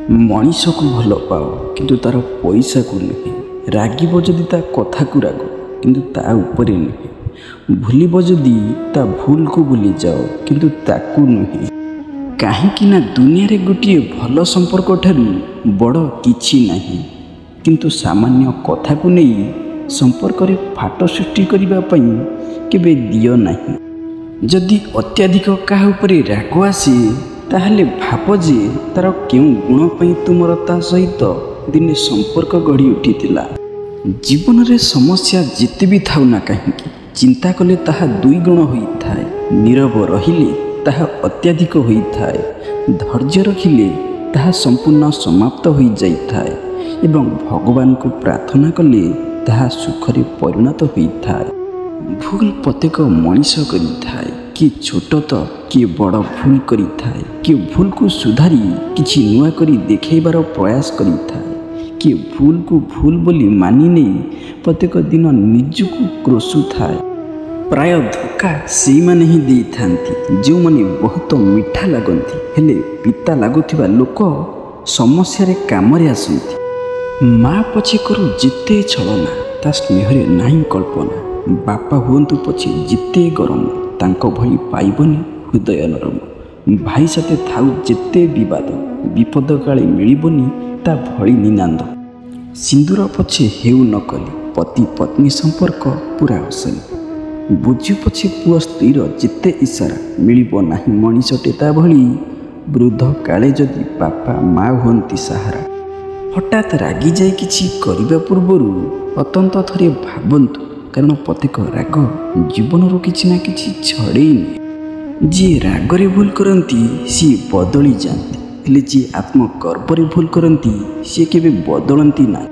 मनीष को भल पाओ किंतु तार पैसा को नुहे। रागिब जदि ता कथा को राग किंतु ता उपरे नुहे। भूलिब जदि ता भूल को भूली जाओ किंतु ताकू नुहे। कहीं ना दुनिया रे गोटे भल संपर्क ठारू बड़ किछि नाही, किंतु सामान्य कथा को नहीं संपर्क रे फाट सृष्टि करबा पई केबे दियो नाही। जदि अत्याधिक काहा उपरे राग आसे ताहले भाव जे तार क्यों गुण पई तुमर ता सहित दिने संपर्क गढ़ी उठितिला। जीवन रे समस्या जिते भी थाउ ना कहीं चिंता कले ताहा दुई गुण होई थाए। नीरव रहिले ताहा अत्याधिक होई थाए, धैर्य रखिले ताहा संपूर्ण समाप्त होई जाई थाए एवं भगवान को प्रार्थना कले ताहा सुखरे परिणत होई थाए। भूल प्रत्येक मनीष करि थाए, कि छोट तो कि बड़ भूल करि थाए, कि भूल को सुधारी किछि नुआ करी देखैबार प्रयास करि थाए, कि भूल को भूल बोली मानि नहीं प्रत्येक दिन निजको क्रोशु थाए। प्राय धोखा से माने ही दे थांती जो माने बहुत मीठा लागंती हेले पिता लागुथिबा लोक समस्या रे काम रे आसंती। माँ पछे करू जिते छलना ता स्नेहरे नाही कल्पना। बापा हुअंतु पछे जिते गरम तांको भली पाइबनी हृदय नरम। भाई साथे थाउ जिते विवाद विपद काले मिलिबनी ता भली निनांद। सिंदूर पछे हेउ नकली पति पत्नी संपर्क पूरा असली। बुझी पछे पुआ स्त्रीर जिते इशारा मिलिबो नाही मनीषटे ता भली। वृद्ध काले जदि बापा माँ हुअंती सहारा। हठात रागी जाए किछि करिबा पूर्वरु अतंत थरे भाबंतु, कारण प्रत्येक राग जीवन किछि ना किछि छड़ेई। जी रागरे भूल करती सी बदली जाती, हेले जी आत्मगर्वरे भूल करती सी केबे बदलती ना।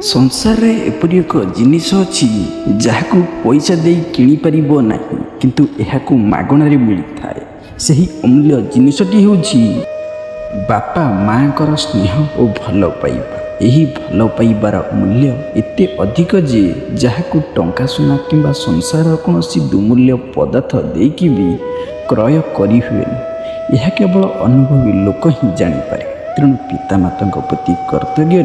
संसार रे एपरि एक जिनिस अछि जाहाकू पैसा देई किनि परिबो नाही, किंतु एहाकू मागणा रे मिली थाए। सही अमूल्य जिनिसटी होछि बापा माँ कर स्नेह और भल पाइबा। यही भल पाइबार मूल्य एते अधिक जे जहाकू टंका सुना किंबा संसार कौन दुमूल्य पदार्थ देकी भी क्रय करी हुएनि। यह केवल अनुभवी लोक ही जानिपारे। तेणु पितामाता प्रति कर्तव्य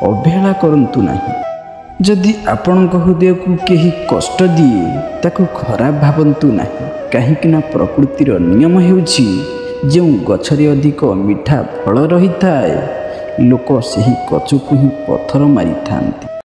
अवहेला करंतु नाही। जदि आपणक हृदय को केही कष्ट दिए ताकू खराब भावंतु नाही, कहीं प्रकृतिर नियम हेउछि जो गछरे अधिक मीठा फल रही थाए लोक सही गछ को ही पत्थर मारी थांती।